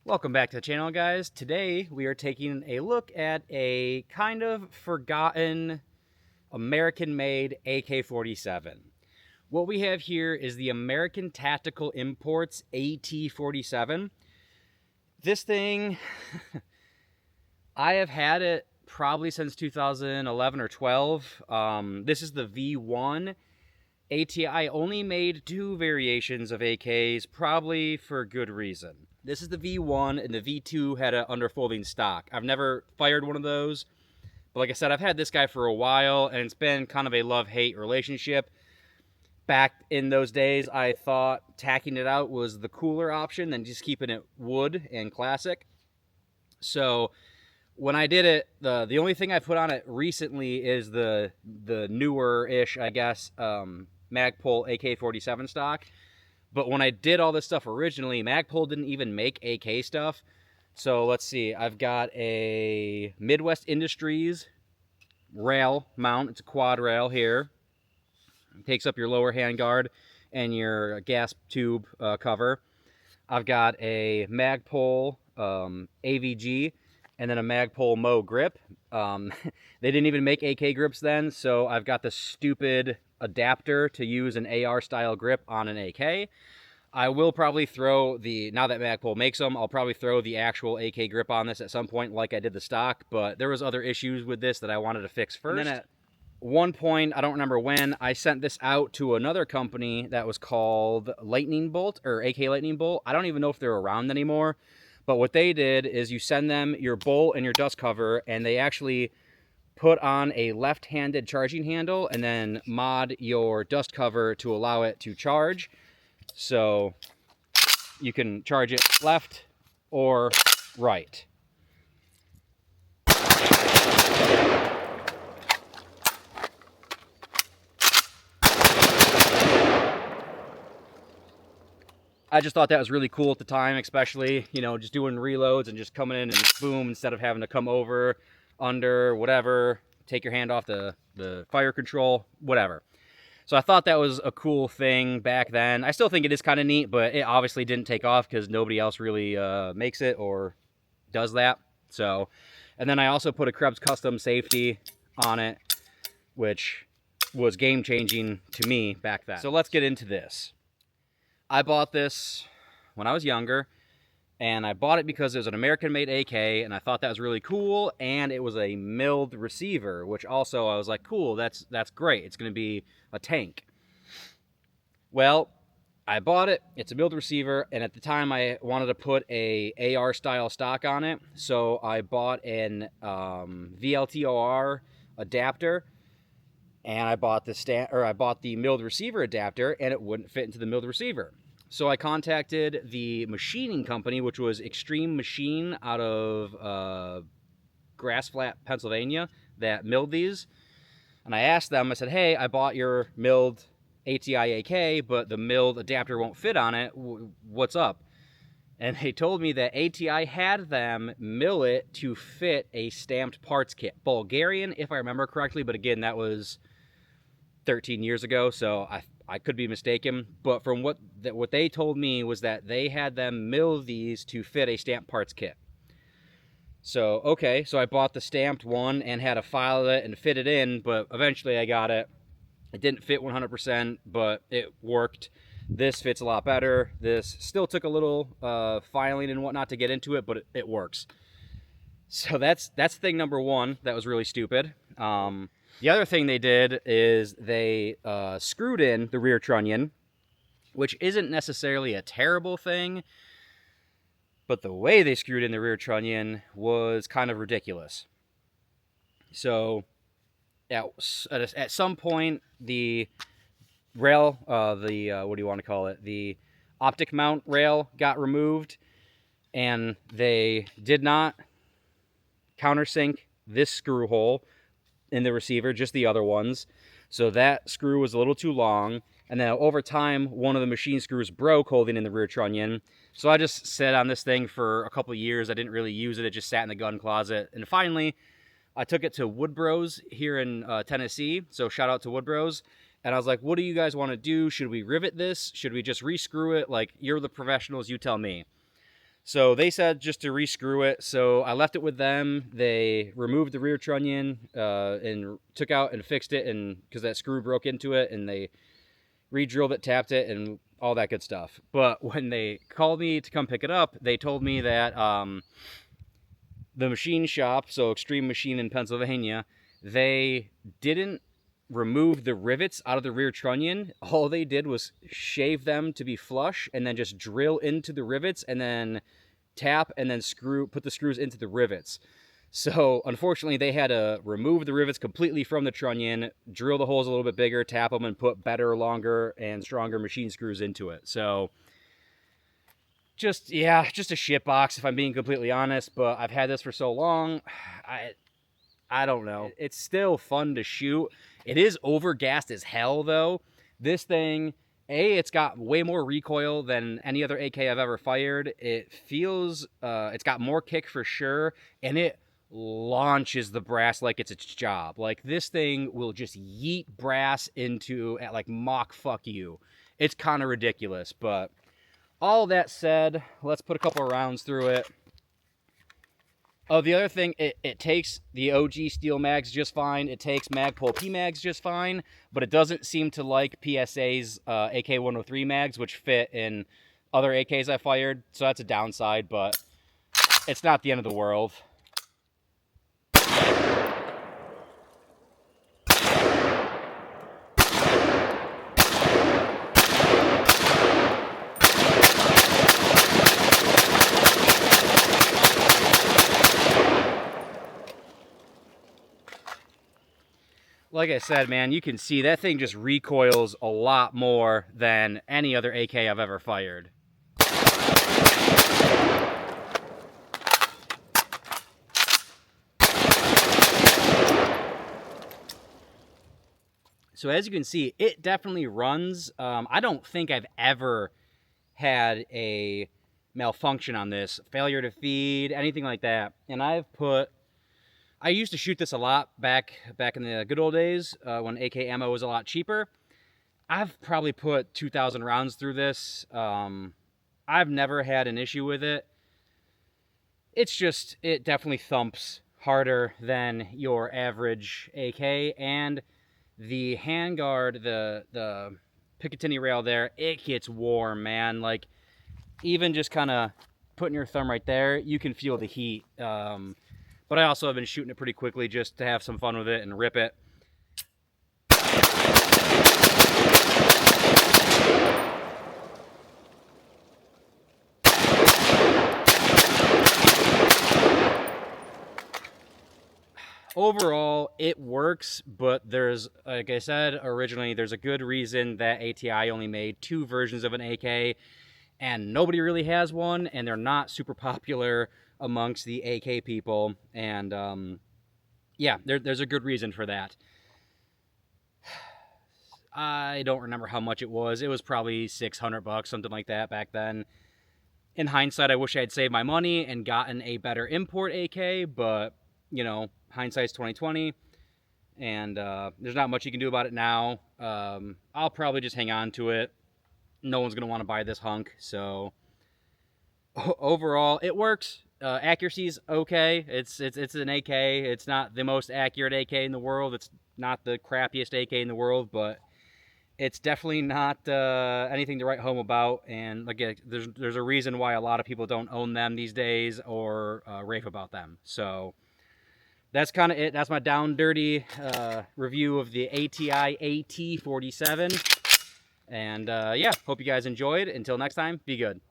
Welcome back to the channel, guys. Today we are taking a look at a kind of forgotten American-made AK-47. What we have here is the American Tactical Imports AT-47. This thing, I have had it probably since 2011 or 12. This is the V1. ATI only made two variations of AKs, probably for good reason. This is the V1, and the V2 had an underfolding stock. I've never fired one of those, but like I said, I've had this guy for a while, and it's been kind of a love-hate relationship. Back in those days, I thought tacking it out was the cooler option than just keeping it wood and classic. So when I did it, the only thing I put on it recently is the newer-ish, I guess, Magpul AK-47 stock. But when I did all this stuff originally, Magpul didn't even make AK stuff. So let's see, I've got a Midwest Industries rail mount. It's a quad rail here. It takes up your lower handguard and your gas tube cover. I've got a Magpul AVG and then a Magpul Mo grip. They didn't even make AK grips then, so I've got the stupid adapter to use an AR style grip on an AK. I will probably throw now that Magpul makes them, I'll probably throw the actual AK grip on this at some point like I did the stock, but there was other issues with this that I wanted to fix first. And then at one point, I don't remember when, I sent this out to another company that was called Lightning Bolt, or AK Lightning Bolt. I don't even know if they're around anymore, but what they did is you send them your bolt and your dust cover, and they actually put on a left-handed charging handle and then mod your dust cover to allow it to charge. So you can charge it left or right. I just thought that was really cool at the time, especially, you know, just doing reloads and just coming in and boom, instead of having to come over, under, whatever, take your hand off the fire control, whatever. So I thought that was a cool thing back then. I still think it is kind of neat, but it obviously didn't take off because nobody else really makes it or does that. So, and then I also put a Krebs Custom safety on it, which was game-changing to me back then. So let's get into this. I bought this when I was younger, and I bought it because it was an American-made AK, and I thought that was really cool, and it was a milled receiver, which also I was like, cool, that's great. It's going to be a tank. Well, I bought it. It's a milled receiver, and at the time I wanted to put a AR-style stock on it, so I bought an VLTOR adapter, and I bought the milled receiver adapter, and it wouldn't fit into the milled receiver. So I contacted the machining company, which was Extreme Machine out of Grass Flat, Pennsylvania, that milled these. And I asked them, I said, hey, I bought your milled ATI AK, but the milled adapter won't fit on it. What's up? And they told me that ATI had them mill it to fit a stamped parts kit. Bulgarian, if I remember correctly, but again, that was 13 years ago, so I could be mistaken, but from what they told me was that they had them mill these to fit a stamped parts kit. So, okay, so I bought the stamped one and had to file it and fit it in, but eventually I got it. It didn't fit 100%, but it worked. This fits a lot better. This still took a little filing and whatnot to get into it, but it works. So that's thing number one that was really stupid. The other thing they did is they screwed in the rear trunnion, which isn't necessarily a terrible thing, but the way they screwed in the rear trunnion was kind of ridiculous. So at some point, the rail, what do you want to call it? The optic mount rail got removed, and they did not countersink this screw hole in the receiver, just the other ones. So that screw was a little too long, and then over time one of the machine screws broke holding in the rear trunnion. So I just sat on this thing for a couple of years. I didn't really use it. It just sat in the gun closet, and finally I took it to Wood Bros here in Tennessee. So shout out to Wood Bros. And I was like, what do you guys want to do? Should we rivet this? Should we just rescrew it? Like, you're the professionals, you tell me. So they said just to re-screw it. So I left it with them. They removed the rear trunnion and took out and fixed it, and because that screw broke into it, and they re-drilled it, tapped it, and all that good stuff. But when they called me to come pick it up, they told me that the machine shop, so Extreme Machine in Pennsylvania, they didn't remove the rivets out of the rear trunnion. All they did was shave them to be flush and then just drill into the rivets and then tap and then put the screws into the rivets. So unfortunately they had to remove the rivets completely from the trunnion, drill the holes a little bit bigger, tap them, and put better, longer, and stronger machine screws into it. So just a shit box if I'm being completely honest, but I've had this for so long, I don't know. It's still fun to shoot. It is overgassed as hell, though. This thing, it's got way more recoil than any other AK I've ever fired. It feels, it's got more kick for sure, and it launches the brass like it's its job. Like, this thing will just yeet brass into, at like Mach fuck you. It's kind of ridiculous, but all that said, let's put a couple of rounds through it. Oh, the other thing, it takes the OG steel mags just fine. It takes Magpul P mags just fine, but it doesn't seem to like PSA's AK-103 mags, which fit in other AKs I fired. So that's a downside, but it's not the end of the world. Like I said, man, you can see that thing just recoils a lot more than any other AK I've ever fired. So as you can see, it definitely runs. I don't think I've ever had a malfunction on this, failure to feed, anything like that. And I used to shoot this a lot back in the good old days when AK ammo was a lot cheaper. I've probably put 2,000 rounds through this. I've never had an issue with it. It's just, it definitely thumps harder than your average AK, and the handguard, the Picatinny rail there, it gets warm, man. Like, even just kind of putting your thumb right there, you can feel the heat. But I also have been shooting it pretty quickly just to have some fun with it and rip it. Overall, it works, but there's, like I said originally, there's a good reason that ATI only made 2 versions of an AK, and nobody really has one, and they're not super popular amongst the AK people, and yeah, there's a good reason for that. I don't remember how much it was. It was probably $600, something like that back then. In hindsight, I wish I had saved my money and gotten a better import AK, but, you know, hindsight's 2020, and there's not much you can do about it now. I'll probably just hang on to it. No one's gonna want to buy this hunk, so overall, it works. Accuracy's okay. It's an AK. It's not the most accurate AK in the world. It's not the crappiest AK in the world, but it's definitely not anything to write home about. And again, there's a reason why a lot of people don't own them these days or rave about them. So that's kind of it. That's my down dirty review of the ATI AT-47. And yeah, hope you guys enjoyed. Until next time, be good.